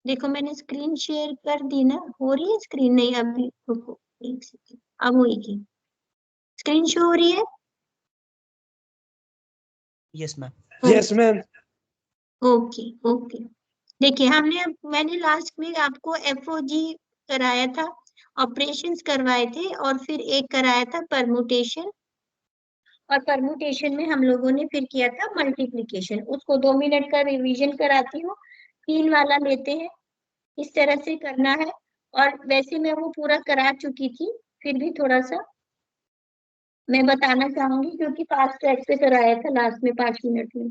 देखो मैंने screen share कर दी ना, हो रही है स्क्रीन? नहीं अभी रुको एक सेकंड, अब होगी। स्क्रीन शो हो रही है? Yes ma'am. Yes ma'am. Okay okay. देखिए मैंने लास्ट में आपको एफओजी कराया था, ऑपरेशंस करवाए थे, और फिर एक कराया था परमुटेशन, और परमुटेशन में हम लोगों ने फिर किया था मल्टीप्लिकेशन। उसको 2 मिनट का रिवीजन कराती हूँ, 3 वाला लेते हैं, इस तरह से करना है। और वैसे मैं वो पूरा करा चुकी थी, फिर भी थोड़ा सा मैं बताना चाहूंगी, क्योंकि फास्ट ट्रैक पे कराया था लास्ट में 5 मिनट में।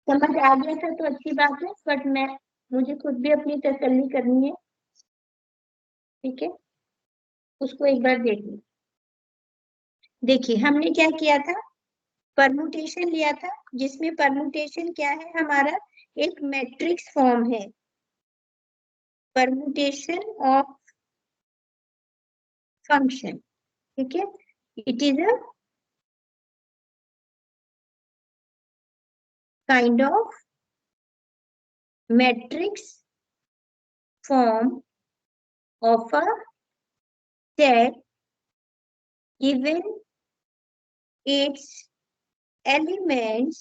समझ आ गया था तो अच्छी बात है, बट मुझे खुद भी अपनी तसल्ली करनी है, ठीक है? उसको एक बार देख लो। देखिए हमने क्या किया था, परमुटेशन लिया था, जिसमें परमुटेशन क्या है हमारा, एक मैट्रिक्स फॉर्म है, परमुटेशन ऑफ फंक्शन, ठीक है? It is a kind of matrix form of a set given its elements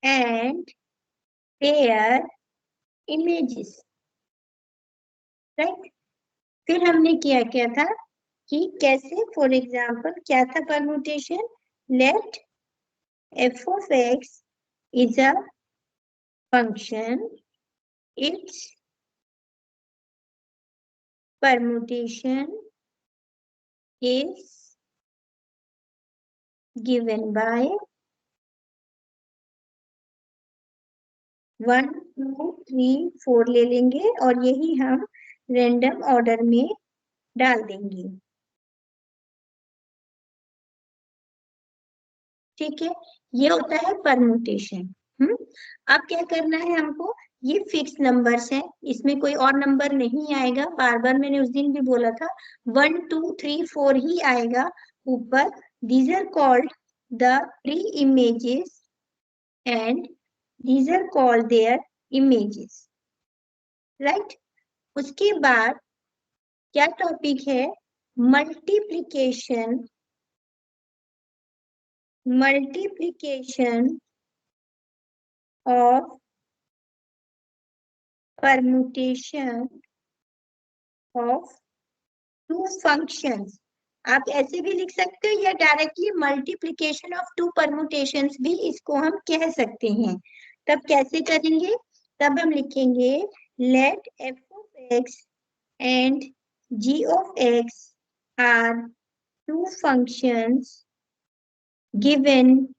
and their images, right? फिर हमने क्या था कि कैसे, फॉर एग्जाम्पल क्या था permutation, let f of x is a function, its permutation is given by 1 2 3 4 ले लेंगे, और यही हम रैंडम ऑर्डर में डाल देंगे, ठीक है? ये होता है परमुटेशन। अब क्या करना है हमको, ये फिक्स नंबर्स है, इसमें कोई और नंबर नहीं आएगा, बार बार मैंने उस दिन भी बोला था 1 2 3 4 ही आएगा ऊपर। These are called the pre images and these are called their images, right? उसके बाद क्या टॉपिक है, multiplication of permutation of two functions। आप ऐसे भी लिख सकते हो, या डायरेक्टली मल्टीप्लिकेशन ऑफ 2 परमुटेशंस भी इसको हम कह सकते हैं। तब कैसे करेंगे, तब हम लिखेंगे late f of x and g of x are 2 functions given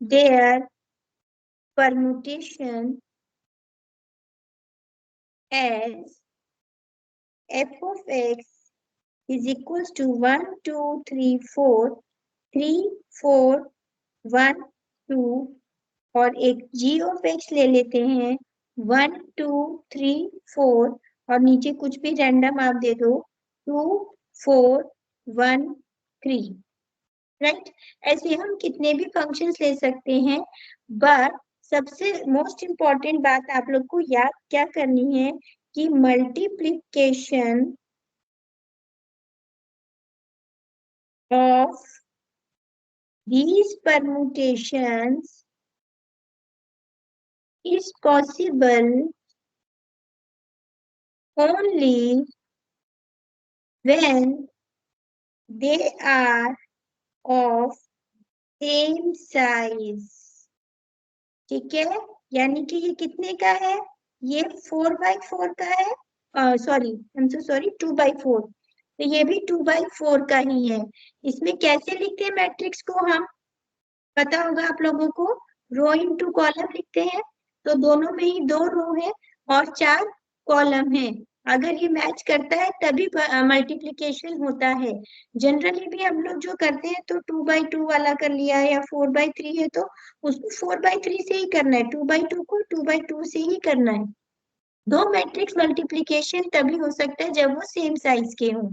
their permutation as f of x is equals to 1 2 3 4 3 4 1 2, और एक g of x ले लेते हैं 1 2 3 4, और नीचे कुछ भी रैंडम आप दे दो 2 4 1 3, राइट? ऐसे हम कितने भी फंक्शंस ले सकते हैं, बट सबसे मोस्ट इम्पॉर्टेंट बात आप लोग को याद क्या करनी है कि multiplication of these permutations is possible only when they are of same size, ठीक है? यानी कि ये कितने का है, ये 4x4 का है, sorry I am so sorry 2x4, तो ये भी 2x4 का ही है। इसमें कैसे लिखते हैं मैट्रिक्स को, हम पता होगा आप लोगों को, रो इनटू कॉलम लिखते हैं, तो दोनों में ही 2 रो है और 4 कॉलम है। अगर ये मैच करता है तभी मल्टीप्लिकेशन होता है। जनरली भी हम लोग जो करते हैं तो 2x2 वाला कर लिया, या 4x3 है तो उसको 4x3 से ही करना है, 2x2 को 2x2 से ही करना है। 2 मैट्रिक्स मल्टीप्लिकेशन तभी हो सकता है जब वो सेम साइज के हों।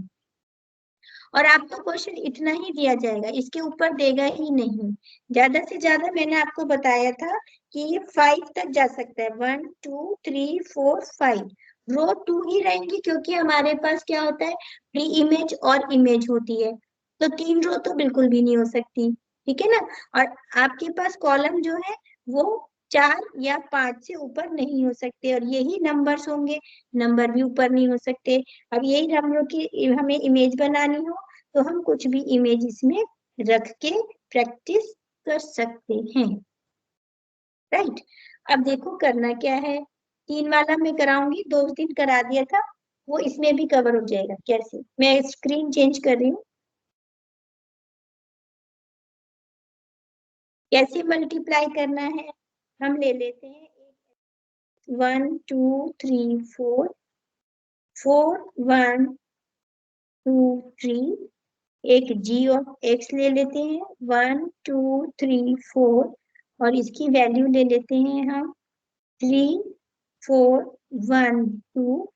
और आपको क्वेश्चन इतना ही दिया जाएगा, इसके ऊपर देगा ही नहीं। ज्यादा से ज्यादा मैंने आपको बताया था कि ये 5 तक जा सकता है, 1 2 3 4 5। रो 2 ही रहेंगी क्योंकि हमारे पास क्या होता है, प्री इमेज और इमेज होती है, तो 3 रो तो बिल्कुल भी नहीं हो सकती, ठीक है ना। और आपके पास कॉलम जो है वो 4 या 5 से ऊपर नहीं हो सकते, और यही नंबर्स होंगे, नंबर भी ऊपर नहीं हो सकते। अब यही नंबरों की हमें इमेज बनानी हो तो हम कुछ भी इमेज इसमें रख के प्रैक्टिस कर सकते हैं, राइट। अब देखो करना क्या है, 3 वाला मैं कराऊंगी, 2 दिन करा दिया था, वो इसमें भी कवर हो जाएगा। कैसे, मैं स्क्रीन चेंज कर रही हूँ, कैसे मल्टीप्लाई करना है। हम ले लेते हैं 1 2 3 4, 1 2 3, एक g ऑफ x ले लेते हैं 1 2 3 4, और इसकी वैल्यू ले लेते हैं हम 3 4 1 2,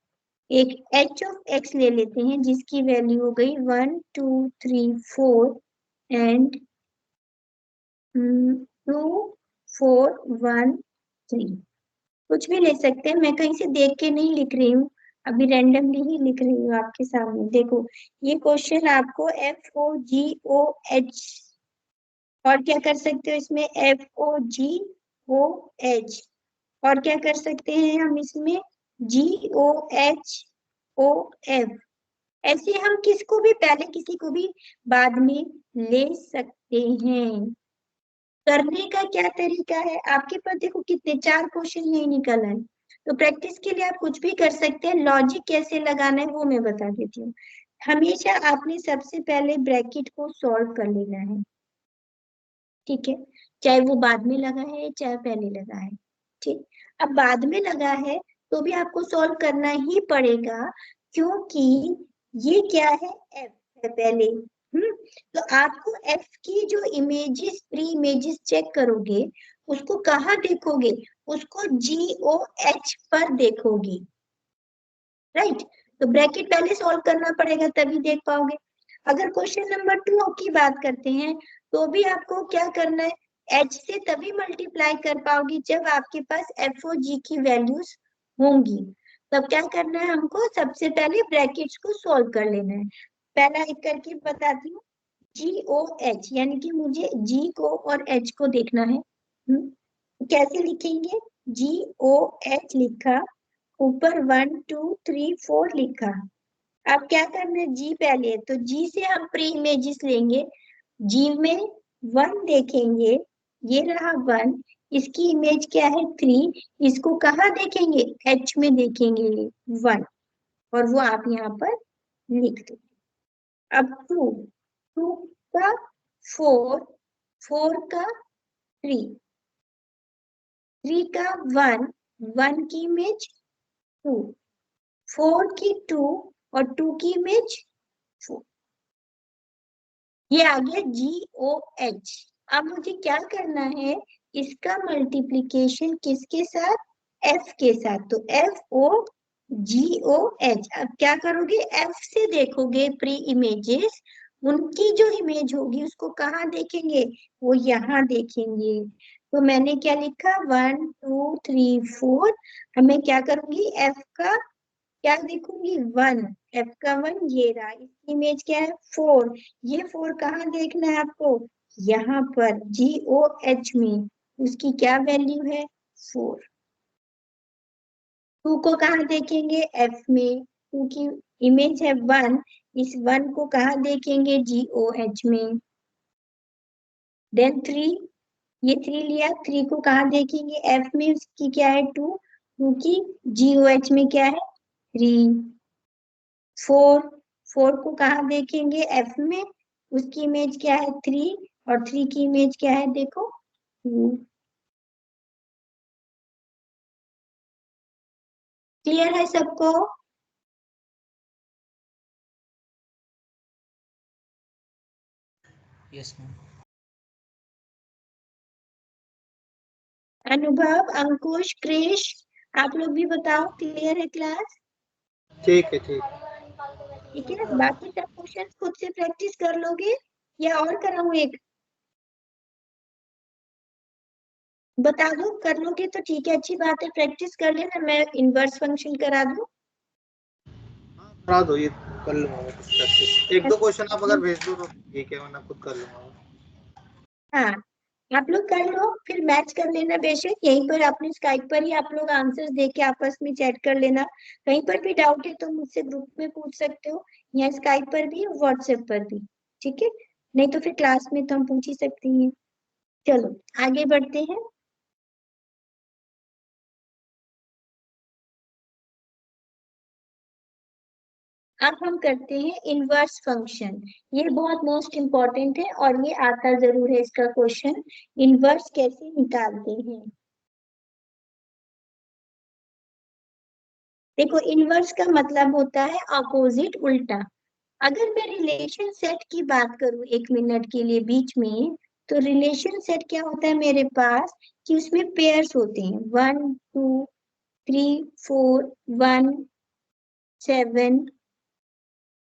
एक h ऑफ x ले लेते हैं जिसकी वैल्यू हो गई 1 2 3 4 एंड 2 4 1 3। कुछ भी ले सकते हैं, मैं कहीं से देख के नहीं लिख रही हूँ, अभी रैंडमली ही लिख रही हूँ आपके सामने। देखो ये क्वेश्चन आपको FOGOH, और क्या कर सकते हो इसमें FOGOH, और क्या कर सकते हैं हम इसमें GOHOF। ऐसे हम किसको भी पहले किसी को भी बाद में ले सकते हैं। करने का क्या तरीका है, आपके पास देखो कितने 4 क्वेश्चन यही निकल आए, तो प्रैक्टिस के लिए आप कुछ भी कर सकते हैं। लॉजिक कैसे लगाना है वो मैं बता देती हूँ। हमेशा आपने सबसे पहले ब्रैकेट को सॉल्व कर लेना है, ठीक है, चाहे वो बाद में लगा है चाहे पहले लगा है, ठीक। अब बाद में लगा है तो भी आपको सॉल्व करना ही पड़ेगा, क्योंकि ये क्या है, एफ है पहले। तो आपको एफ की जो इमेजेस, प्री इमेजेस चेक करोगे, उसको कहाँ देखोगे, उसको GOH पर देखोगे, राइट। तो ब्रैकेट पहले सॉल्व करना पड़ेगा तभी देख पाओगे। अगर क्वेश्चन नंबर 2 की बात करते हैं तो भी आपको क्या करना है, h से तभी मल्टीप्लाई कर पाओगे जब आपके पास FOG की वैल्यूज होंगी। तब क्या करना है, हमको सबसे पहले ब्रैकेट्स को सॉल्व कर लेना है। पहला एक करके बताती हूँ, GOH यानी कि मुझे G को और H को देखना है। कैसे लिखेंगे, GOH लिखा, ऊपर 1 2 3 4 लिखा। अब क्या करना है, जी पहले है तो जी से हम प्री इमेजेस लेंगे, जी में 1 देखेंगे, ये रहा 1, इसकी इमेज क्या है 3, इसको कहाँ देखेंगे, एच में देखेंगे 1, और वो आप यहाँ पर लिख दो। अब 2, 2 का 4, 4 का 3, 3 का 1, 1 की इमेज 2, 4 की 2 और 2 की इमेज 4। ये आ गया GOH। अब मुझे क्या करना है, इसका मल्टीप्लीकेशन किसके साथ, F के साथ, तो FOGOH। अब क्या करोगे, F से देखोगे प्री इमेजेस, उनकी जो इमेज होगी उसको कहाँ देखेंगे, वो यहाँ देखेंगे। तो मैंने क्या लिखा, 1 2 3 4, अब मैं क्या करूंगी, F का क्या देखूंगी, 1, एफ का 1 ये रहा, इसकी इमेज क्या है 4, ये 4 कहाँ देखना है आपको, यहाँ पर GOH में, उसकी क्या वैल्यू है 4। 2 को कहाँ देखेंगे, एफ में, 2 की इमेज है 1, इस 1 को कहाँ देखेंगे, GOH में। देन 3, ये 3 लिया, 3 को कहाँ देखेंगे, एफ में, उसकी क्या है 2, 2 की GOH में क्या है 3। 4, 4 को कहाँ देखेंगे, एफ में, उसकी इमेज क्या है 3, और 3 की इमेज क्या है देखो 2। क्लियर है सबको। Yes ma'am. अनुभव, अंकुश, क्रिश, आप लोग भी बताओ, क्लियर है क्लास। ठीक है, ठीक। ठीक है, बाकी सब क्वेश्चन खुद से प्रैक्टिस कर लोगे या और कराऊं एक? बता दो, कर लोगे तो ठीक है, अच्छी बात है, प्रैक्टिस कर लेना, मैं इनवर्स फंक्शन करा दूं। हाँ करा दो, ये कर लूंगा मैं कुछ प्रैक्टिस, एक दो क्वेश्चन आप अगर भेज दो तो ठीक है, वरना खुद कर लूंगा। हाँ, आप लोग कर लो, फिर मैच कर लेना, बेशक यहीं पर अपने स्काइप पर ही आप लोग आंसर्स दे के आपस में चैट कर लेना। कहीं पर भी डाउट है तो मुझसे ग्रुप में पूछ सकते हो, या स्काइप पर भी, व्हाट्सएप पर भी। ठीक है, नहीं तो फिर क्लास में तो हम पूछ ही सकते हैं। चलो आगे बढ़ते हैं। अब हम करते हैं इनवर्स फंक्शन। ये बहुत मोस्ट इम्पोर्टेंट है और ये आता जरूर है इसका क्वेश्चन, इनवर्स कैसे निकालते हैं। देखो, इनवर्स का मतलब होता है अपोजिट, उल्टा। अगर मैं रिलेशन सेट की बात करूं 1 मिनट के लिए बीच में, तो रिलेशन सेट क्या होता है मेरे पास, कि उसमें पेयर्स होते हैं, 1 2 3 4 1 7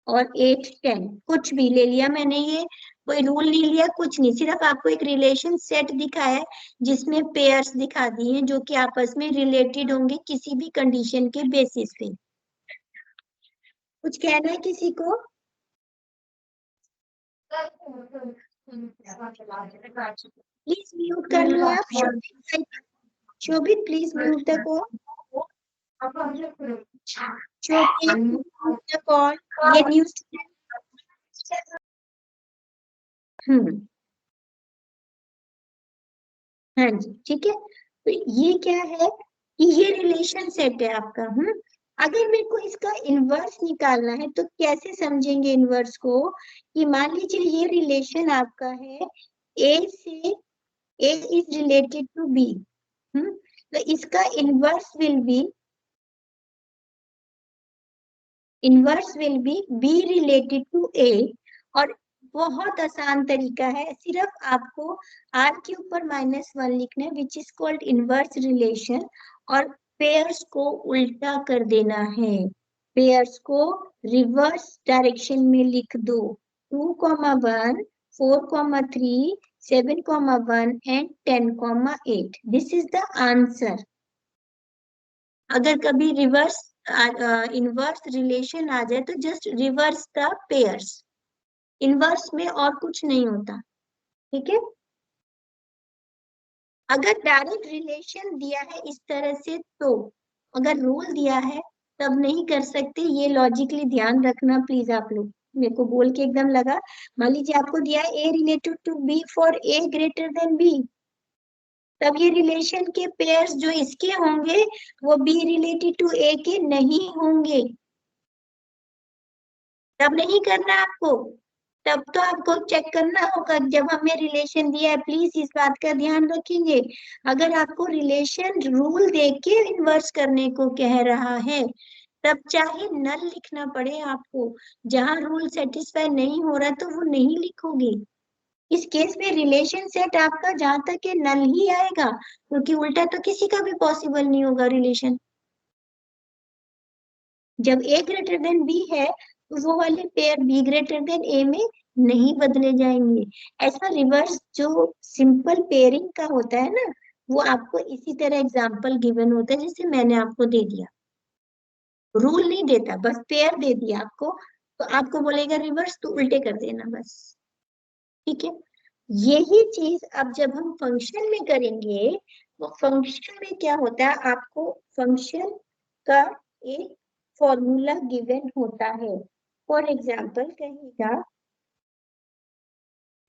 और 8 10, कुछ भी ले लिया मैंने, ये कोई रूल नहीं लिया, कुछ नहीं, सिर्फ आपको एक रिलेशन सेट दिखाया है जिसमें पेयर्स दिखा दिए हैं जो कि आपस में रिलेटेड होंगे किसी भी कंडीशन के बेसिस पे। कुछ कहना है किसी को? प्लीज म्यूट कर लो आप, Shobhit, Shobhit please mute the call, Shobhit mute the call, ये न्यूज। हाँ जी, ठीक है, तो ये क्या है कि ये रिलेशन सेट है आपका। अगर मेरे को इसका इनवर्स निकालना है तो कैसे समझेंगे इनवर्स को, कि मान लीजिए ये रिलेशन आपका है, ए से, A is related to B, तो इसका inverse will be B related to A. और बहुत आसान तरीका है, सिर्फ आपको आर के ऊपर -1 लिखना है, which is called inverse relation, और पेयर्स को उल्टा कर देना है, पेयर्स को रिवर्स डायरेक्शन में लिख दो, 2,1 4,3 7,1 and 10,8, this is the answer. अगर कभी रिवर्स इनवर्स रिलेशन आ जाए तो just reverse the pairs, inverse में और कुछ नहीं होता। ठीक है, अगर डायरेक्ट रिलेशन दिया है इस तरह से तो, अगर रूल दिया है तब नहीं कर सकते, ये लॉजिकली ध्यान रखना प्लीज आप लोग। मेरे को बोल के एकदम लगा, मान लीजिए आपको दिया है A related to B for A greater than B, तब ये रिलेशन के पेयर्स जो इसके होंगे वो बी रिलेटेड टू ए के नहीं होंगे, तब नहीं करना आपको, तब तो आपको चेक करना होगा जब हमें रिलेशन दिया है, प्लीज इस बात का ध्यान रखेंगे। अगर आपको रिलेशन रूल देख के इन्वर्स करने को कह रहा है तब चाहे नल लिखना पड़े आपको, जहां रूल सेटिस्फाई नहीं हो रहा तो वो नहीं लिखोगे। इस केस में रिलेशन सेट आपका जहां तक है नल ही आएगा, क्योंकि उल्टा तो किसी का भी पॉसिबल नहीं होगा रिलेशन। जब ए ग्रेटर देन बी है तो वो वाले पेयर बी ग्रेटर देन ए में नहीं बदले जाएंगे। ऐसा रिवर्स जो सिंपल पेयरिंग का होता है ना, वो आपको इसी तरह एग्जांपल गिवन होता है जैसे मैंने आपको दे दिया, रूल नहीं देता, बस पेयर दे दिया आपको, तो आपको बोलेगा रिवर्स तो उल्टे कर देना बस। ठीक है, यही चीज अब जब हम फंक्शन में करेंगे, तो फंक्शन में क्या होता है, आपको फंक्शन का एक फॉर्मूला गिवन होता है। फॉर एग्जाम्पल कहेगा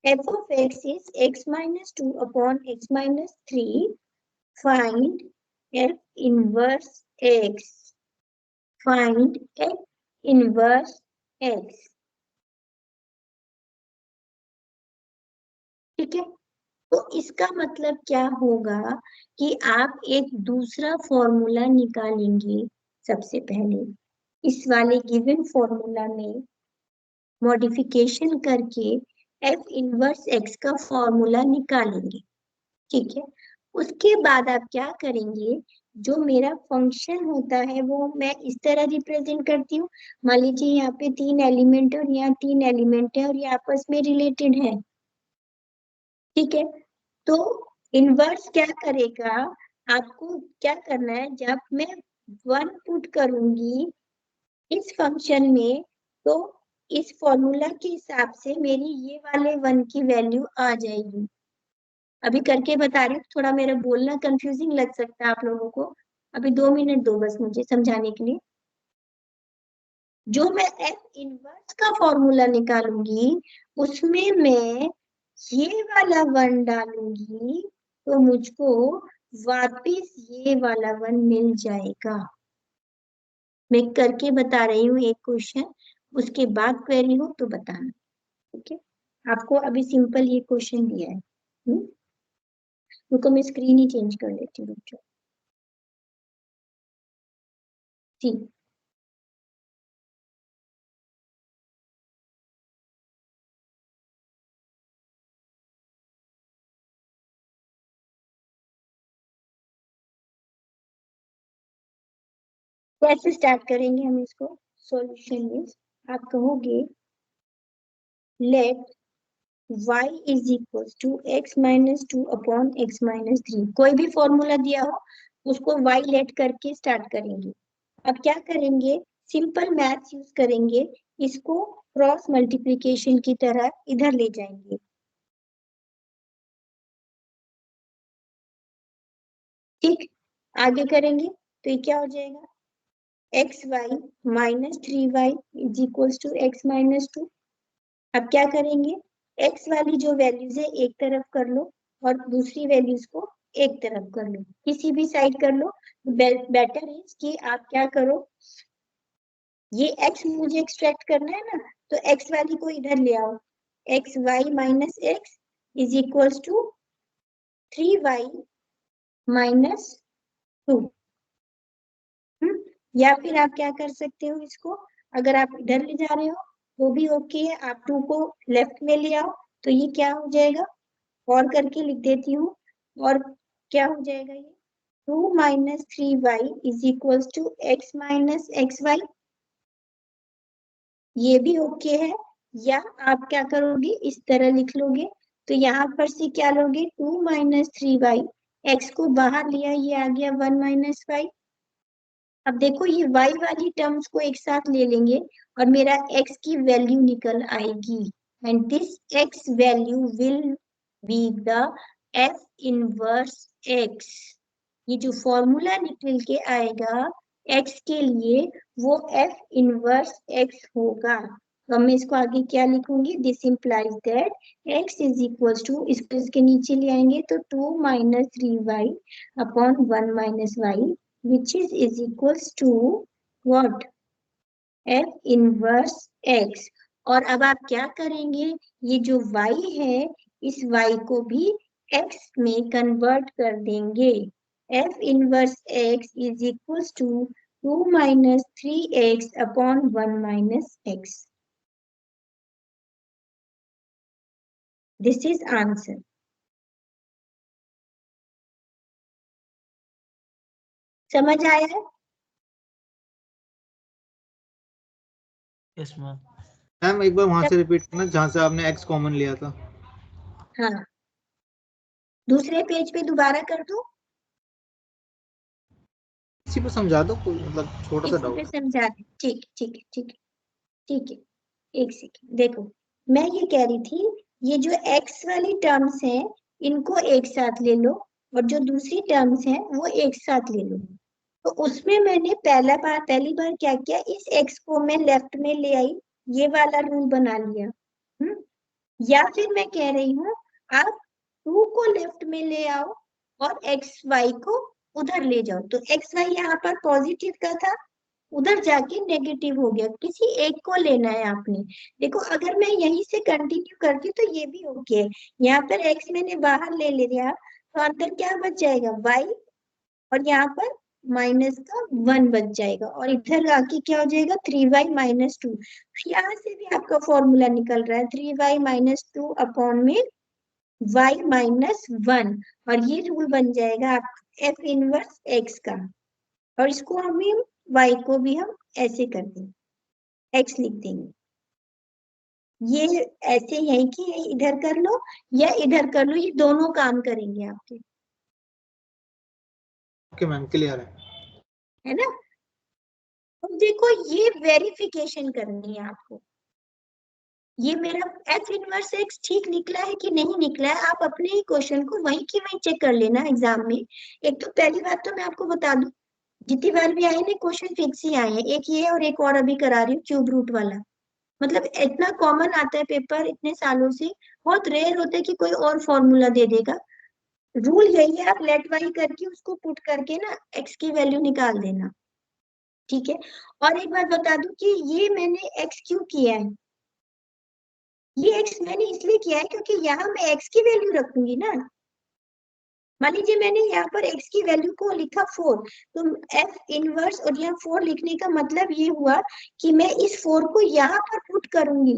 f of x is x minus 2 upon x minus 3, find f inverse x, find f inverse x। ठीक है, तो इसका मतलब क्या होगा कि आप एक दूसरा फॉर्मूला निकालेंगे, सबसे पहले इस वाले गिवन फॉर्मूला में मॉडिफिकेशन करके एफ इनवर्स एक्स का फॉर्मूला निकालेंगे। ठीक है, उसके बाद आप क्या करेंगे, जो मेरा फंक्शन होता है वो मैं इस तरह रिप्रेजेंट करती हूँ। मान लीजिए यहाँ पे 3 एलिमेंट है और यहाँ 3 एलिमेंट है और ये आपस में रिलेटेड है, ठीक है। तो इनवर्स क्या करेगा, आपको क्या करना है, जब मैं 1 पुट करूंगी इस फंक्शन में, तो इस फॉर्मूला के हिसाब से मेरी ये वाले 1 की वैल्यू आ जाएगी। अभी करके बता रही हूँ, थोड़ा मेरा बोलना कंफ्यूजिंग लग सकता है आप लोगों को। अभी 2 मिनट दो बस मुझे समझाने के लिए। जो मैं एफ इनवर्स का फॉर्मूला निकालूंगी उसमें मैं ये वाला 1 डालूंगी तो मुझको वापिस ये वाला 1 मिल जाएगा। मैं करके बता रही हूँ एक क्वेश्चन, उसके बाद क्वेरी हो तो बताना, ठीक है। आपको अभी सिंपल ये क्वेश्चन दिया है। रुको मैं स्क्रीन ही चेंज कर लेती हूँ, रुक जाओ। ठीक, कैसे स्टार्ट करेंगे हम इसको, सॉल्यूशन में आप कहोगे let y is equal to x minus 2 upon x minus 3। कोई भी फॉर्मूला दिया हो उसको y लेट करके स्टार्ट करेंगे। अब क्या करेंगे, सिंपल मैथ्स यूज करेंगे, इसको क्रॉस मल्टीप्लिकेशन की तरह इधर ले जाएंगे। ठीक, आगे करेंगे तो ये क्या हो जाएगा, X Y minus 3y is equal to X minus 2। अब क्या करेंगे, x वाली जो वैल्यूज है एक तरफ कर लो और दूसरी वैल्यूज को एक तरफ कर लो, किसी भी साइड कर लो। बेटर है कि आप क्या करो, ये x मुझे एक्सट्रैक्ट करना है ना, तो x वाली को इधर ले आओ। X Y minus X is equal to 3y minus 2। या फिर आप क्या कर सकते हो, इसको अगर आप इधर ले जा रहे हो वो भी ओके है, आप 2 को लेफ्ट में ले आओ तो ये क्या हो जाएगा, और करके लिख देती हूँ। और क्या हो जाएगा ये, 2 minus 3y is equal to X minus X Y, ये भी ओके है। या आप क्या करोगे, इस तरह लिख लोगे, तो यहाँ पर से क्या लोगे, 2 माइनस 3y, एक्स को बाहर लिया, ये आ गया 1 माइनस वाई। अब देखो ये y वाली टर्म्स को एक साथ ले लेंगे और मेरा x की वैल्यू निकल आएगी, and this x value will be the f inverse x। ये जो फॉर्मूला निकल के आएगा x के लिए वो f इनवर्स x होगा। तो मैं इसको आगे क्या लिखूंगी, this implies that x is equal to, इसको इसके नीचे ले आएंगे तो 2 minus 3y upon 1 minus Y which is equals to what, f inverse x। और अब आप क्या करेंगे, ये जो y है इस y को भी x में कन्वर्ट कर देंगे। f inverse x is equals to 2 minus 3x upon 1 minus x। This is answer. समझ आया है? Yes ma'am. मैम एक बार वहां से रिपीट करना जहां से आपने x कॉमन लिया था। हाँ, दूसरे पेज पे दोबारा कर दूं, इसी पे समझा दो, कोई मतलब छोटा सा इसी पे डाउट। समझा दे। ठीक ठीक है, ठीक है, ठीक है। एक सेकेंड देखो, मैं ये कह रही थी ये जो x वाली टर्म्स हैं इनको एक साथ ले लो और जो दूसरी टर्म्स हैं वो एक साथ ले लो। तो उसमें मैंने पहली बार क्या किया, इस x को मैं लेफ्ट में ले आई, ये वाला रूल बना लिया। या फिर मैं कह रही हूँ आप 2 को लेफ्ट में ले आओ और एक्स वाई को उधर ले जाओ, तो एक्स वाई यहाँ पर पॉजिटिव का था, उधर जाके नेगेटिव हो गया, किसी एक को लेना है आपने। देखो अगर मैं यहीं से कंटिन्यू करती तो ये भी ओके है, यहाँ पर एक्स मैंने बाहर ले लिया तो अंदर क्या बच जाएगा, वाई, और यहाँ पर माइनस का 1 बच जाएगा, और इधर आके क्या हो जाएगा, 3y माइनस 2। यहाँ से भी आपका फॉर्मूला निकल रहा है 3y माइनस 2 अपॉन में y माइनस 1, और ये रूल बन जाएगा आपका एफ इनवर्स एक्स का, और इसको हम वाई को भी हम ऐसे कर देंगे, एक्स लिख देंगे। ये ऐसे है कि इधर कर लो या इधर कर लो, ये दोनों काम करेंगे आपके, ओके मैम, क्लियर है ना। अब देखो ये वेरिफिकेशन करनी है आपको, ये मेरा एफ इनवर्स एक्स ठीक निकला है कि नहीं निकला है, आप अपने ही क्वेश्चन को वहीं की वहीं चेक कर लेना एग्जाम में। एक तो पहली बात तो मैं आपको बता दूं, जितनी बार भी आए ना क्वेश्चन फिक्स ही आए हैं, एक ये और एक और अभी करा रही हूँ क्यूब रूट वाला, मतलब इतना कॉमन आता है पेपर इतने सालों से, बहुत रेयर होता है कि कोई और फॉर्मूला दे देगा। रूल यही है, आप लेट वाई करके उसको पुट करके ना एक्स की वैल्यू निकाल देना, ठीक है। और एक बात बता दूं कि ये मैंने एक्स क्यों किया है, ये एक्स मैंने इसलिए किया है क्योंकि यहाँ मैं एक्स की वैल्यू रखूंगी ना। मान लीजिए मैंने यहाँ पर एक्स की वैल्यू को लिखा 4, तो एफ इनवर्स और यहाँ 4 लिखने का मतलब ये हुआ कि मैं इस 4 को यहाँ पर पुट करूंगी।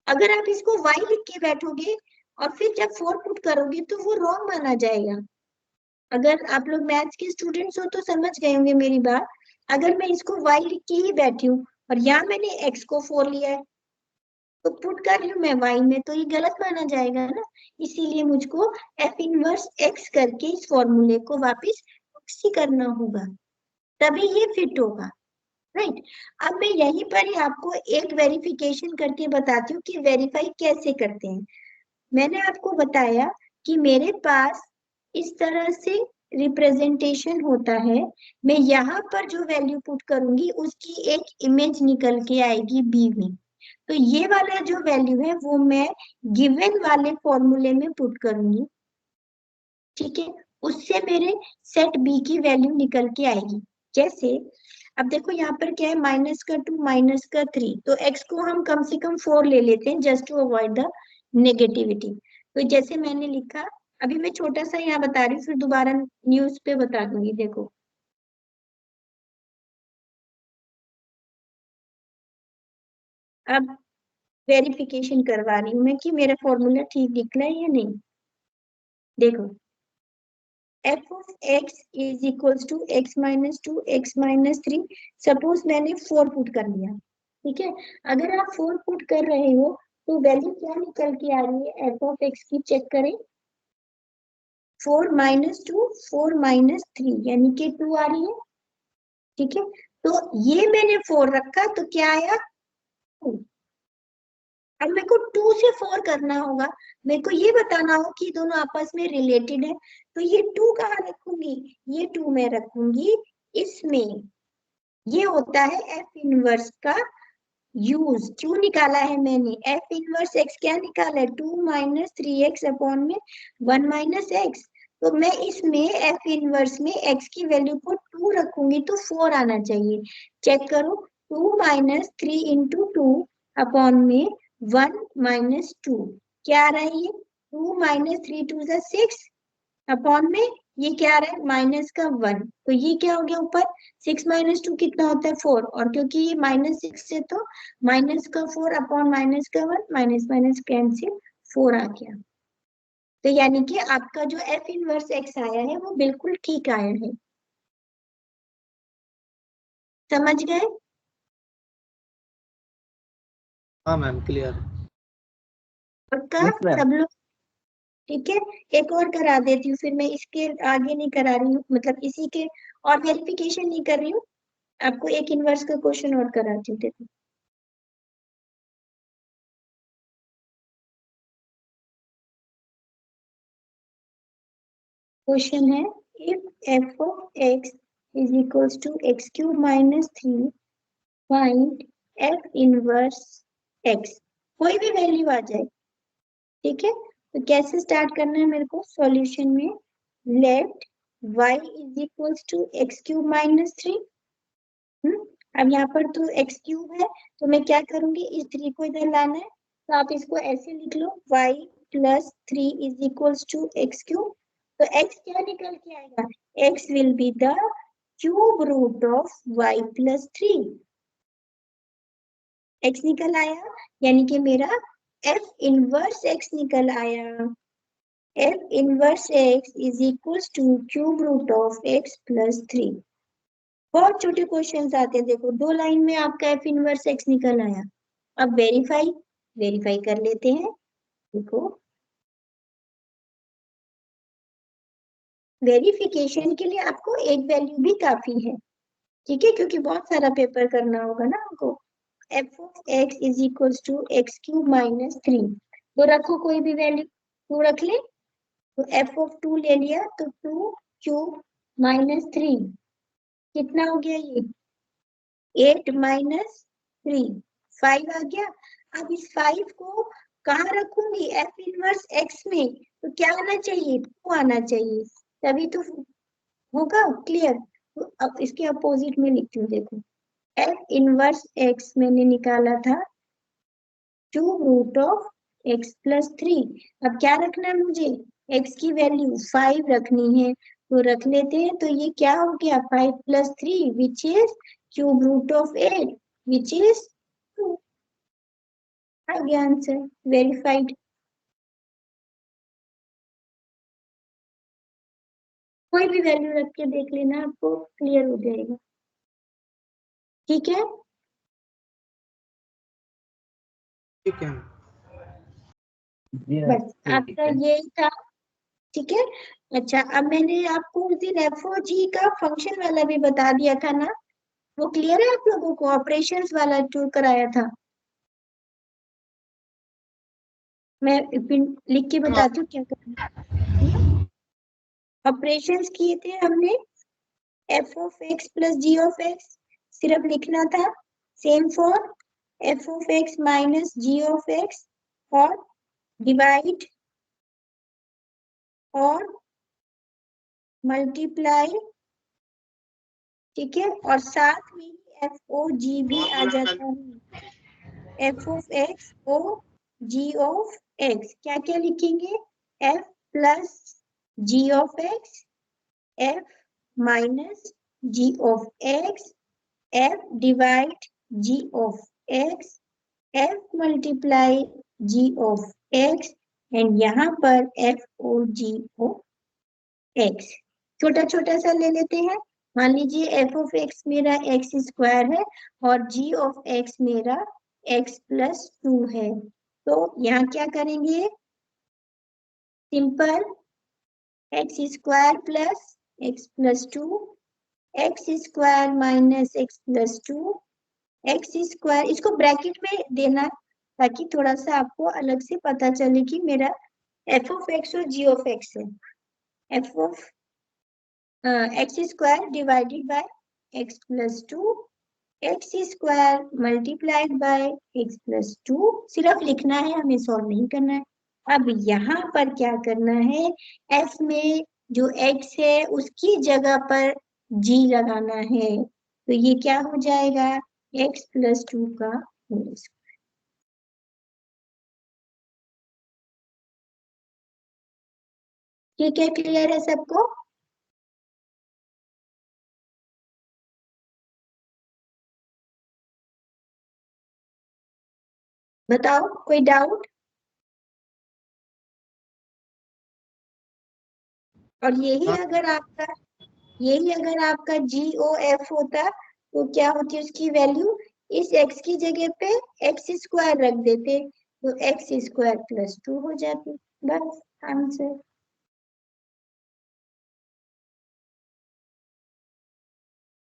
अगर आप इसको y लिख के बैठोगे और फिर जब 4 पुट करोगे तो वो रॉन्ग माना जाएगा। अगर आप लोग मैथ्स के स्टूडेंट्स हो तो समझ गए होंगे मेरी बात। अगर मैं इसको y लिख के ही बैठी हूँ और यहाँ मैंने x को 4 लिया है, तो पुट कर रही हूँ मैं y में, तो ये गलत माना जाएगा ना। इसीलिए मुझको f इनवर्स x करके इस फॉर्मूले को वापस ही करना होगा, तभी ये फिट होगा, राइट। अब मैं यहीं पर ही आपको एक वेरिफिकेशन करके बताती हूँ कि वेरीफाई कैसे करते हैं। मैंने आपको बताया कि मेरे पास इस तरह से रिप्रेजेंटेशन होता है, मैं यहाँ पर जो वैल्यू पुट करूंगी उसकी एक इमेज निकल के आएगी बी में, तो ये वाला जो वैल्यू है वो मैं गिवन वाले फॉर्मूले में पुट करूंगी, ठीक है। उससे मेरे सेट बी की वैल्यू निकल के आएगी। जैसे अब देखो यहाँ पर क्या है, माइनस का 2 माइनस का 3, तो x को हम कम से कम 4 ले लेते हैं just to avoid the negativity. तो जैसे मैंने लिखा, अभी मैं छोटा सा यहाँ बता रही हूँ, फिर दोबारा न्यूज पे बता दूंगी। देखो अब वेरिफिकेशन करवा रही हूँ मैं कि मेरा फॉर्मूला ठीक निकला है या नहीं। देखो F of x is equals to X minus 2 X minus 3, suppose मैंने 4 पुट कर लिया, ठीक है। अगर आप 4 पुट कर रहे हो तो वैल्यू क्या निकल के आ रही है एफ ऑफ एक्स की, चेक करें। 4 माइनस 2 4 माइनस 3 यानी कि 2 आ रही है, ठीक है। तो ये मैंने 4 रखा तो क्या आया 2। अब मेरे को 2 से 4 करना होगा, मेरे को ये बताना हो कि दोनों आपस में रिलेटेड है, तो ये 2 कहाँ रखूंगी, ये 2 मैं रखूंगी इसमें। ये होता है एफ इनवर्स का यूज। क्यों निकाला है मैंने, एफ इनवर्स एक्स क्या निकाला है, 2 माइनस 3x अपॉन में 1 माइनस एक्स। तो मैं इसमें एफ इनवर्स में x की वैल्यू को 2 रखूंगी तो 4 आना चाहिए। चेक करो, 2 माइनस 3 इंटू 2 अपॉन में 1 माइनस 2, क्या आ रहा है ये 2 माइनस 3 टू 6 अपॉन में ये क्या आ रहा है माइनस का 1, तो ये क्या हो गया ऊपर 6 माइनस 2 कितना होता है 4, और क्योंकि ये माइनस 6 से तो माइनस का 4 अपॉन माइनस का 1, माइनस माइनस कैंसिल 4 आ गया। तो यानी कि आपका जो एफ इनवर्स एक्स आया है वो बिल्कुल ठीक आया है, समझ गए। हाँ मैम, क्लियर पक्का Yes, ma'am. सब लोग, ठीक है। एक और करा देती हूँ, फिर मैं इसके आगे नहीं करा रही हूँ, मतलब इसी के और वेरिफिकेशन नहीं कर रही हूँ, आपको एक इनवर्स का क्वेश्चन और कराती हूँ। देखो क्वेश्चन है, if F of x is equals to x cube minus 3, find F inverse X. कोई भी वैल्यू आ जाए, ठीक है। तो कैसे स्टार्ट करना है मेरे को, सॉल्यूशन में let y is equals to x cube minus 3। अब यहाँ पर तो एक्स क्यूब है, तो मैं क्या करूंगी, इस 3 को इधर लाना है, तो आप इसको ऐसे लिख लो y plus 3 is equals to x cube. तो x क्या निकल के आएगा, x will be the cube root of y plus 3। x निकल आया, यानी कि मेरा f इनवर्स x निकल आया। F inverse x is equals to cube root of x plus 3। बहुत छोटे क्वेश्चंस आते हैं, देखो 2 लाइन में आपका F इनवर्स x निकल आया। अब वेरीफाई कर लेते हैं। देखो वेरिफिकेशन के लिए आपको एक वैल्यू भी काफी है, ठीक है, क्योंकि बहुत सारा पेपर करना होगा ना हमको। F of x is equals to x cube minus 3, तो रखो कोई भी वैल्यू, 2 रख ले, तो एफ ऑफ 2 ले लिया, तो 2 क्यूब माइनस 3 कितना हो गया, ये 8 माइनस 3 5 आ गया। अब इस 5 को कहाँ रखूंगी, एफ इनवर्स एक्स में, तो क्या आना चाहिए, 2 आना चाहिए, तभी तो होगा क्लियर। तो अब इसके अपोजिट में लिखती हूँ, देखो एफ इनवर्स एक्स मैंने निकाला था cube root of x plus 3। अब क्या रखना है मुझे, एक्स की वैल्यू 5 रखनी है, तो रख लेते हैं। तो ये क्या हो गया, 5 plus 3 which is cube root of 8 which is 2। आ गया आंसर, वेरीफाइड। कोई भी वैल्यू रख के देख लेना, आपको क्लियर हो जाएगा, ठीक है। ठीक है बस आपका यही था, ठीक है। अच्छा, अब मैंने आपको उस दिन एफओजी का फंक्शन वाला भी बता दिया था ना, वो क्लियर है आप लोगों को, ऑपरेशंस वाला टूर कराया था। मैं लिख के बताती हूँ क्या करना। ऑपरेशंस किए थे हमने, f of x plus g of x सिर्फ लिखना था, same for f of x minus g of x, और डिवाइड और मल्टीप्लाई, ठीक है, और साथ में एफ ओ जी भी आ जाता है, f of x o g of x. क्या क्या लिखेंगे, f plus g of x, f minus g of x, f divide g of x, f multiply g of x, and यहाँ पर f o g of x. छोटा छोटा सा ले लेते हैं, मान लीजिए एफ ऑफ एक्स मेरा एक्स स्क्वायर है और जी ऑफ एक्स मेरा एक्स प्लस 2 है, तो यहाँ क्या करेंगे, simple x square plus x plus 2, x square minus x plus 2, x square, इसको ब्रैकेट में देना ताकि थोड़ा सा आपको अलग से पता चले कि मेरा एफ ऑफ एक्स और जी ऑफ एक्स है। F of x square divided by x plus 2, x square multiplied by x plus 2, सिर्फ लिखना है, हमें सॉल्व नहीं करना है। अब यहाँ पर क्या करना है, एफ में जो एक्स है उसकी जगह पर जी लगाना है, तो ये क्या हो जाएगा, एक्स प्लस 2 का होल स्क्वायर। ठीक है, क्लियर है सबको। बताओ कोई डाउट। और यही अगर आपका जी ओ एफ होता, तो क्या होती है उसकी वैल्यू, इस एक्स की जगह पे एक्स स्क्वायर रख देते, तो एक्स स्क्वायर प्लस 2 हो जाती, बस आंसर।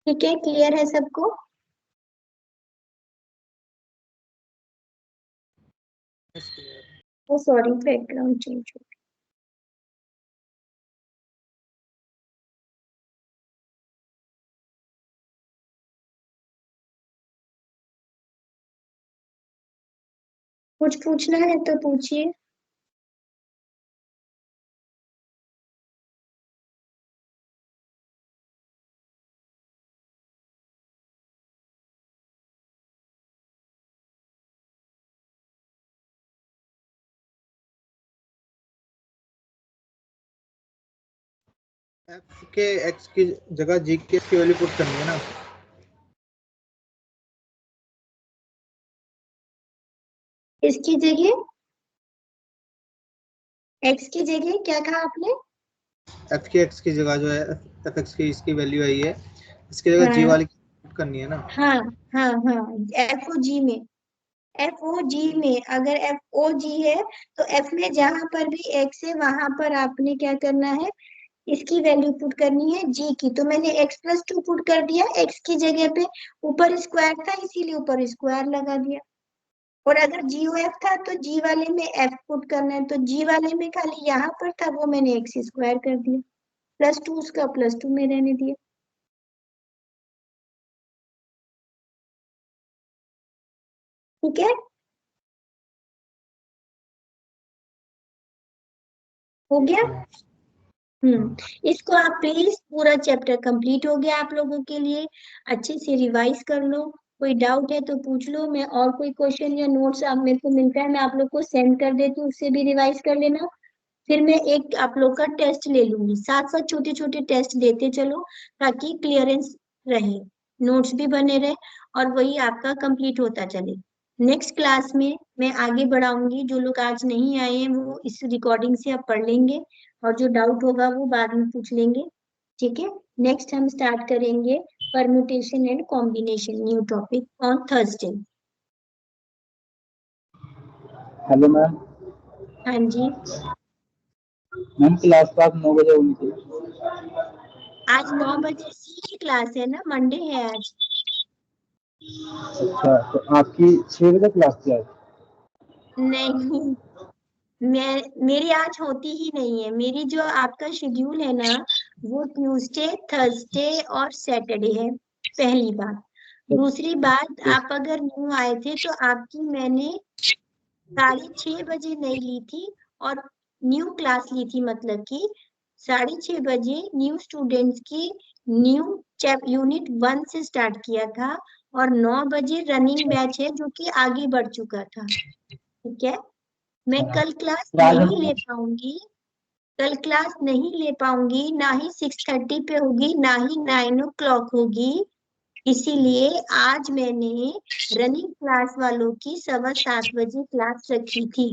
ठीक है, क्लियर है सबको। सॉरी, बैकग्राउंड चेंज हो, कुछ पूछना है तो पूछिए। एफ के एक्स की जगह जी की इसकी वैल्यू पुट करनी है ना। इसकी जगह x की जगह क्या कहा आपने? एक्स की जगह जो है एफ एक्स की इसकी वैल्यू आई है, इसकी जगह जी हाँ वाली पुट करनी है ना। हाँ हाँ हाँ, एफ ओ जी में, एफ ओ जी में अगर एफ ओ जी है तो एफ में जहां पर भी एक्स है वहां पर आपने क्या करना है, इसकी वैल्यू पुट करनी है जी की। तो मैंने x+2 पुट कर दिया एक्स की जगह पे, ऊपर स्क्वायर था इसीलिए ऊपर स्क्वायर लगा दिया। और अगर जी ओ एफ था तो जी वाले में एफ पुट करना है, तो जी वाले में खाली यहाँ पर था वो मैंने एक्स स्क्वायर कर दिया, +2 उसका +2 में रहने दिया। ठीक है, हो गया। इसको आप प्लीज, पूरा चैप्टर कंप्लीट हो गया आप लोगों के लिए, अच्छे से रिवाइज कर लो। कोई डाउट है तो पूछ लो, मैं और कोई क्वेश्चन या नोट्स आप मेरे को मिलता है मैं आप लोग को सेंड कर देती हूँ, उससे भी रिवाइज कर लेना। फिर मैं एक आप लोग का टेस्ट ले लूंगी, साथ साथ छोटे छोटे टेस्ट देते चलो ताकि क्लियरेंस रहे, नोट्स भी बने रहे और वही आपका कंप्लीट होता चले। नेक्स्ट क्लास में मैं आगे बढ़ाऊंगी, जो लोग आज नहीं आए हैं वो इस रिकॉर्डिंग से आप पढ़ लेंगे और जो डाउट होगा वो बाद में पूछ लेंगे। ठीक है, नेक्स्ट हम स्टार्ट करेंगे permutation and combination, new topic on Thursday. Hello ma'am. हाँ जी, मैम क्लास तो आप 9 बजे होनी चाहिए। आज 9 बजे से ही क्लास है ना, मंडे है आज। अच्छा, तो आपकी 6 बजे क्लास थी आज? नहीं, मेरी आज होती ही नहीं है, मेरी जो आपका शेड्यूल है ना वो ट्यूसडे, थर्सडे और सैटरडे है, पहली बात। दूसरी बात, आप अगर न्यू आए थे तो आपकी मैंने 6:30 बजे नहीं ली थी, और न्यू क्लास ली थी, मतलब कि 6:30 बजे न्यू स्टूडेंट्स की न्यू चैप यूनिट 1 से स्टार्ट किया था, और 9 बजे रनिंग बैच है जो कि आगे बढ़ चुका था। ठीक है, मैं कल क्लास तो आज नहीं हम ले पाऊंगी, कल क्लास नहीं ले पाऊंगी, ना ही 6:30 पे होगी ना ही 9 o'clock होगी। इसीलिए आज मैंने रनिंग क्लास वालों की 7:15 बजे क्लास रखी थी।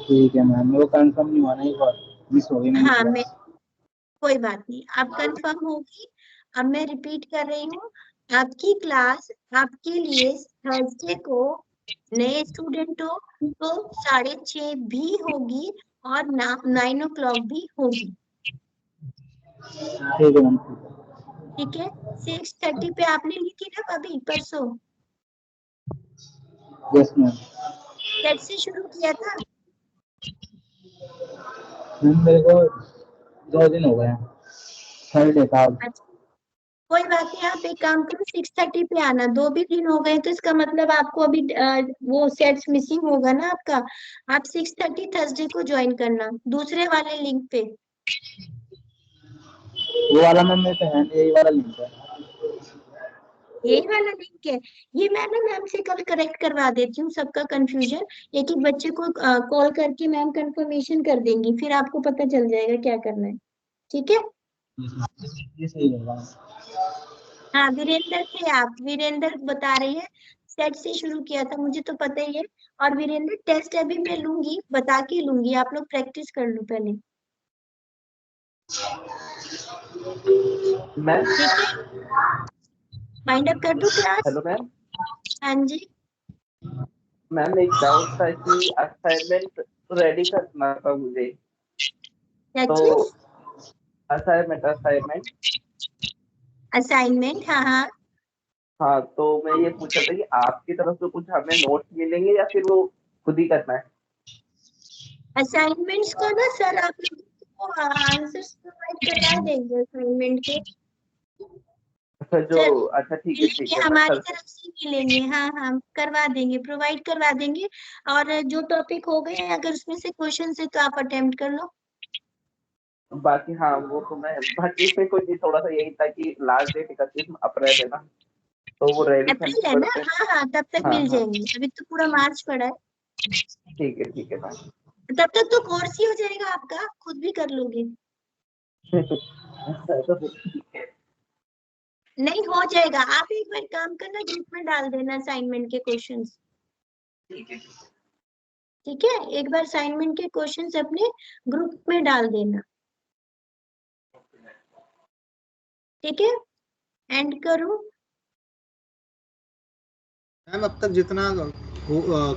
ठीक है मैम, वो कंफर्म नहीं हुआ ना, एक बार मिस हो गई मेरी हाँ, मैं, क्लास। कोई बात नहीं, अब कंफर्म होगी। अब मैं रिपीट कर रही हूँ, आपकी क्लास आपके लिए थर्सडे को, नए स्टूडेंट हो तो 6:30 भी होगी और 9 o'clock भी होगी। ठीक है मैम। ठीक है, 6:30 पे आपने ली थी ना अभी परसों, यस मैम। सेट से शुरू किया था। मैम मेरे को 2 दिन हो गए हैं, थर्ड डे था आज। अच्छा, कोई बात नहीं, आप एक काम करो 6:30 पे आना, 2 भी दिन हो गए तो इसका मतलब आपको अभी वो सेट्स मिसिंग होगा ना आपका। आप 6:30 थर्सडे को ज्वाइन करना दूसरे वाले लिंक पे। वो वाला मैम मेरे पे है नहीं, यही वाला लिंक है। यही वाला लिंक है, ये मैं ना मैम से कल करेक्ट करवा देती हूँ सबका कंफ्यूजन। एक एक बच्चे को कॉल करके मैम कंफर्मेशन कर देंगी, फिर आपको पता चल जाएगा क्या करना है। ठीक है, ये सही रहेगा। हाँ वीरेंद्र थे आप, वीरेंद्र बता रहे हैं सेट से शुरू किया था, मुझे तो पता ही है। और वीरेंद्र टेस्ट अभी मैं लूंगी, बता के लूंगी, आप लोग प्रैक्टिस कर लो पहले। मैम। ठीक है, माइंड अप कर दूं क्लास? Hello ma'am. हाँ जी, मैम एक डाउट था कि असाइनमेंट रेडी करना था मुझे, क्या तो चीज? असाइनमेंट असाइनमेंट, हाँ हाँ। हाँ, तो मैं ये पूछा था कि आपकी तरफ से कुछ हमें नोट्स मिलेंगे या फिर वो खुद ही करना है? असाइनमेंट्स को ना सर आप लोगों को आंसर्स प्रोवाइड करवा देंगे असाइनमेंट के। अच्छा जो सर अच्छा ठीक मिलेंगे, है मैं हमारी सर। तरफ से मिलेंगे, हाँ हाँ करवा देंगे, प्रोवाइड करवा देंगे। और जो टॉपिक हो गए अगर उसमें से क्वेश्चन है तो आप अटेम्प्ट कर लो। बाकी हाँ वो तो मैं बाकी इसमें कोई नहीं, थोड़ा सा यही था कि लास्ट डेट 31 अप्रैल है ना, तो वो रेडी करने अप्रैल है ना, पड़ते हैं। हाँ हाँ तब तक हाँ मिल हाँ जाएंगे, अभी तो पूरा मार्च पड़ा है। ठीक है मैम। तब तक तो कोर्स ही हो जाएगा आपका, खुद भी कर लोगे। अच्छा, तो ठीक है। नहीं हो जाएगा, आप एक बार काम करना, ग्रुप में डाल देना असाइनमेंट के क्वेश्चंस। ठीक है। ठीक है, एक बार असाइनमेंट के क्वेश्चंस अपने ग्रुप में डाल देना। ठीक है, एंड करूं? मैम अब तक जितना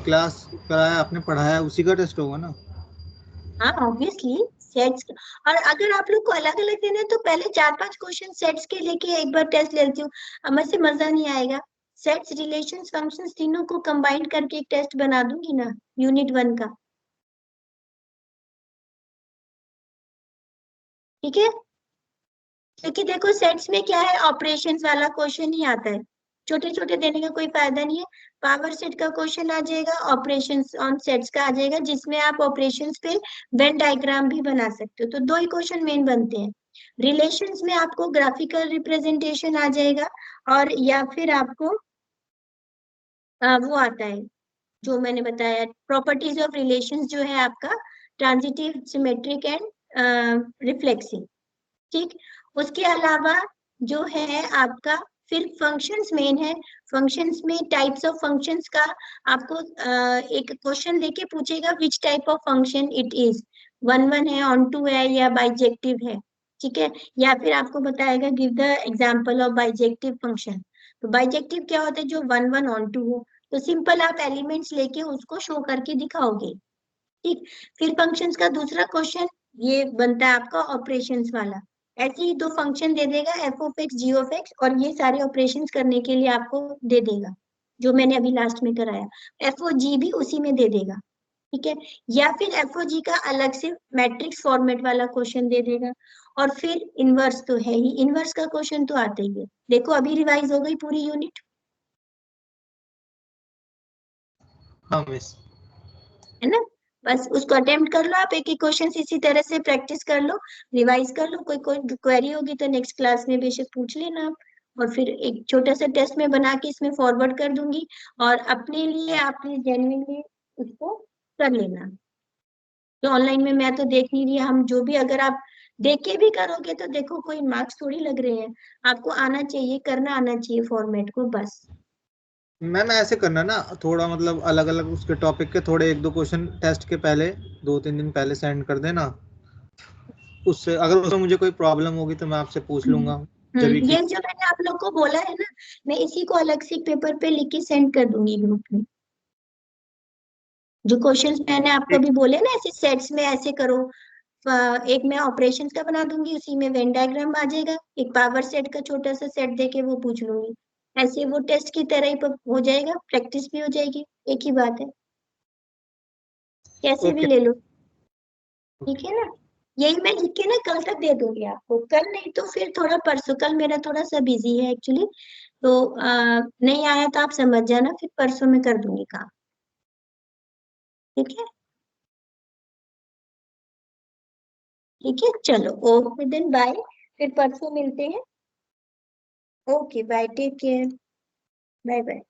क्लास कराया आपने पढ़ाया उसी का टेस्ट होगा ना? हाँ ऑब्वियसली सेट्स। और अगर आप लोग को अलग अलग देना है तो पहले 4-5 क्वेश्चन सेट्स के लेके एक बार टेस्ट ले लेती हूँ, अब से मजा नहीं आएगा। सेट्स, रिलेशंस, फंक्शंस तीनों को कंबाइन करके एक टेस्ट बना दूंगी ना यूनिट 1 का। ठीक है, क्योंकि देखो सेट्स में क्या है, ऑपरेशंस वाला क्वेश्चन ही आता है, छोटे छोटे देने का कोई फायदा नहीं है। पावर सेट का क्वेश्चन आ जाएगा, ऑपरेशंस ऑन सेट्स का आ जाएगा, जिसमें आप ऑपरेशंस पे वेन डायग्राम भी बना सकते हो, तो 2 ही क्वेश्चन मेन बनते हैं। रिलेशंस में आपको ग्राफिकल रिप्रेजेंटेशन आ जाएगा, और या फिर आपको वो आता है जो मैंने बताया, प्रॉपर्टीज ऑफ रिलेशंस जो है आपका ट्रांजिटिव, सिमेट्रिक एंड रिफ्लेक्सिव। ठीक, उसके अलावा जो है आपका फिर फंक्शंस मेन है। फंक्शंस में टाइप्स ऑफ फंक्शंस का आपको एक क्वेश्चन देके पूछेगा which type of function it is, 1-1 है, ऑन टू है, या बाइजेक्टिव है। ठीक है, या फिर आपको बताएगा give the example of bijective function. तो बाइजेक्टिव क्या होता है, जो 1-1 ऑन टू हो, तो सिंपल आप एलिमेंट्स लेके उसको शो करके दिखाओगे। ठीक, फिर फंक्शंस का दूसरा क्वेश्चन ये बनता है आपका ऑपरेशंस वाला। ऐसे ही 2 फंक्शन दे देगा, f of x, g of x, और ये सारे ऑपरेशंस करने के लिए आपको दे देगा, जो मैंने अभी लास्ट में कराया। एफ ओ जी भी उसी में दे देगा। ठीक है, या फिर एफ ओ जी का अलग से मैट्रिक्स फॉर्मेट वाला क्वेश्चन दे देगा। और फिर इनवर्स तो है ही, इनवर्स का क्वेश्चन तो आता ही है। देखो अभी रिवाइज हो गई पूरी यूनिट, हाँ मिस। है ना? बस उसको अटेम्प्ट कर लो आप, एक एक क्वेश्चन इसी तरह से प्रैक्टिस कर लो, रिवाइज कर लो। कोई कोई क्वेरी होगी तो नेक्स्ट क्लास में बेशक पूछ लेना आप, और फिर एक छोटा सा टेस्ट में बना के इसमें फॉरवर्ड कर दूंगी, और अपने लिए आपने जेन्युइनली उसको कर लेना। तो ऑनलाइन में मैं तो देख नहीं रही, हम जो भी अगर आप देख के भी करोगे तो देखो कोई मार्क्स थोड़ी लग रहे हैं, आपको आना चाहिए, करना आना चाहिए फॉर्मेट को बस। मैम ऐसे करना ना, थोड़ा मतलब अलग अलग उसके टॉपिक के थोड़े 1-2 क्वेश्चन टेस्ट के पहले 2-3 दिन पहले सेंड कर देना। उससे अगर उसमें मुझे कोई प्रॉब्लम होगी तो मैं आपसे पूछ लूंगा जब भी ये जो मैंने आप लोग को बोला है ना, मैं इसी को अलग से पेपर पे लिख के सेंड कर दूंगी ग्रुप में। जो क्वेश्चंस मैंने आपको अभी बोले ना, ऐसे सेट्स में ऐसे करो, एक मैं ऑपरेशंस का बना दूंगी, उसी में वेन डायग्राम आ जाएगा, एक पावर सेट का छोटा सा सेट देके वो पूछ लूंगी। ऐसे वो टेस्ट की तरह ही हो जाएगा, प्रैक्टिस भी हो जाएगी, एक ही बात है, कैसे भी ओके। ले लो। ठीक है ना, यही मैं लिख के ना कल तक दे दूंगी आपको, कल नहीं तो फिर थोड़ा परसों, कल मेरा थोड़ा सा बिजी है एक्चुअली, तो नहीं आया तो आप समझ जाना, फिर परसों में कर दूंगी काम। ठीक है, ठीक है, चलो ओके देन, बाय, फिर परसों मिलते हैं। Okay bye, take care, bye bye.